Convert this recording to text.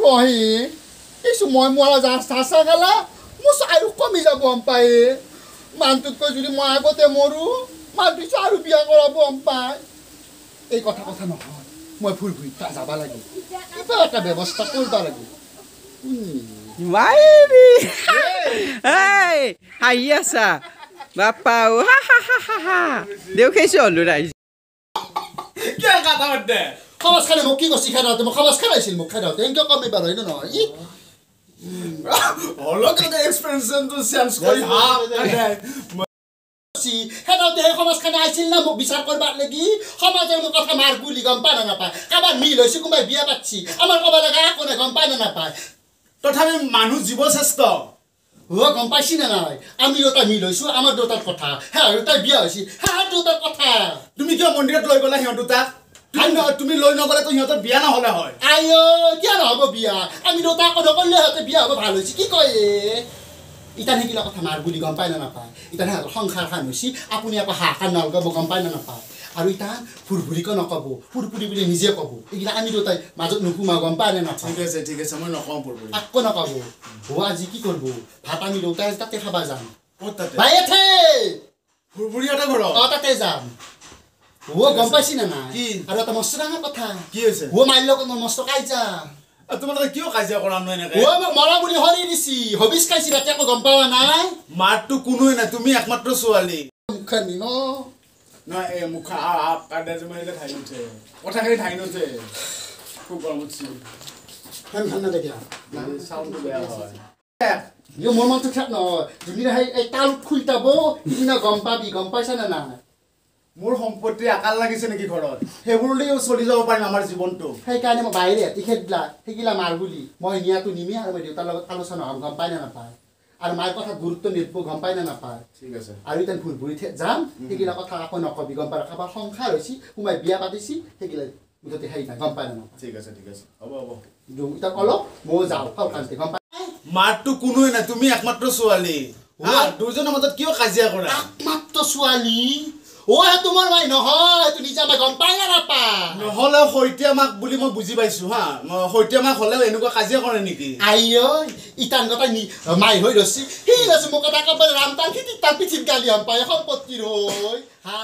কহি কিছু মই মৰা যা চাচা গেলা মোৰ আয়ুস কমি যাব পায় মানুহটোতকৈ যদি মই আগতে মৰো মানুহটো আৰু বিয়া কৰাব পায় এই কথা নহয় মই ফুৰি তা যাব লাগে কিবা এটা ব্যৱস্থা কৰিব লাগে মাইৰি এই হাঁহি আছা বাপ্পা হা হা হা হা হা দেউ খাইছো হলো ৰাইজ কি কথা দে সমাজ খানে মোক কি কৈছি খাইতে মই সমাজ খাইছিল মোক খাইতে এনেকৈ কমে বাৰু হয় নহয় অলকে এক্সপেৰিয়েন্সটো চেঞ্জ কৰি হা হেনাওতে সেই সমাজখানে আইছিল না মোক বিচাৰ কৰবাৰ লাগি সমাজৰ মোক কথা মাৰ গুলি গম পায় না নাপায় কাবাৰ মিল হৈছে কোনোবাই বিয়া পাতছি আমাৰ ক'ব লগা একো নাই গম পায় না নাপায় তথাপি মানুহ জীৱ শ্ৰেষ্ঠ গম পাইছি না নাই আমি দুটা মিল হৈছো আমাৰ দুটাৰ কথা হ্যাঁ দুটাই বিয়া হৈছে হ্যাঁ দুটাৰ কথা তুমি কিয় মন্দিৰত লৈ গলা সিহঁত দুটাক তুমি লৈ নগলে তো সিহঁতৰ বিয়া নহলে হয় আইঅ কিয় নহ'ব বিয়া আমি দুটা আকৌ নকৰিলে সিহঁতে বিয়া হ'ব ভাল হৈছে কি কয় ইটা থাকিলে কথা মাৰ বুলি গম পায় না নাপায় ইটা সিহঁতৰ সংসাৰ খান হৈছি আপুনি আকৌ হাহাকাৰ নলগাব গম পায় না নাপায় আৰু ইটা ফুৰফুৰিকো নক'ব ফুৰফুৰি বুলি নিজে ক'ব এইগিলা আমি দুটাই মাজত নোসোমাওঁ গম পায় নে নাপায় ঠিক আছে মই নকওঁ ফুৰফুৰি আকৌ নক'ব আজি কি কৰিব ভাত আমি দুটাই তাতে খাবা যাম ক'ত তাতে বাইয়াতে ফুৰফুৰিহঁতৰ ঘৰত তাতে যাম গম পাইছি না নাই কি আৰু এটা মস্ত ডাঙৰ কথা কি হৈছে মাইৰ লগত মস্ত কাইজা তোমালোকে কিয় কাজিয়া কৰা নাই এনেকে মৰা বুলি হৰি দিছি হবিচ খাইছি ৰাতি আকৌ গম পাৱা নাই মাৰটো কোনোৱে নাই তুমি একমাত্ৰ ছোৱালী মুখানি ন নহয় এই মুখা কান্দে যে মাৰিলে ঠাই নুঠে কথাখিনি ঠাই নুঠে খুব গৰম উঠিছিল ভাল নালাগে চাউণ্ডটো বেয়া হয় মোৰ মনটো ঠিক নহয় যোনদিনা এই তাল খুলটাব সিদিনা গম পাবি গম পাইছা নে নাই মোৰ সম্পত্তি আকাল লাগিছে নেকি ঘৰত সেইবোৰলৈও চলি যাব পাৰিম আমাৰ জীৱনটো সেইকাৰণে মই বাহিৰে সেইগিলা মাৰ বুলি মই নিয়াটো নিমি আৰু মই দেউতাৰ লগত আলোচনা হ'ম গম পাই নে নাপায় আৰু মাৰ কথা গুৰুত্ব নিদিব গম পাই নে নাপায় ঠিক আছে আৰু এতিয়া ভুৰি যাম সেইগিলা কথা আকৌ নকবি গম পাই কাৰোবাৰ সংসাৰ হৈছি কোনোবাই বিয়া পাতিছি সেইগিলা মুঠতে হেৰি নাই গম পাই নে নাপায় ঠিক আছে হ'ব এতিয়া কলক ময়ো যাওঁ কান্তি গম পাই মাৰটো কোনোৱে নাই তুমি একমাত্ৰ ছোৱালী দুজনৰ মাজত কিয় কাজিয়া কৰা একমাত্ৰ ছোৱালী তোমাৰ মাই নহয় তুমি নিজে আমাৰ গম পাই না নাপায় নহ'লে সৈতে মাক বুলি মই বুজি পাইছো হা সৈতে মাক হ'লেও এনেকুৱা কাজিয়া কৰে নেকি আইঅ ইটান কথা মাই হৈ ৰছি সি লৈছো মোক এটা ক'ব ৰামতান খেতি তাৰ পিঠিত গালি পায় সম্পত্তিৰ হৈ হা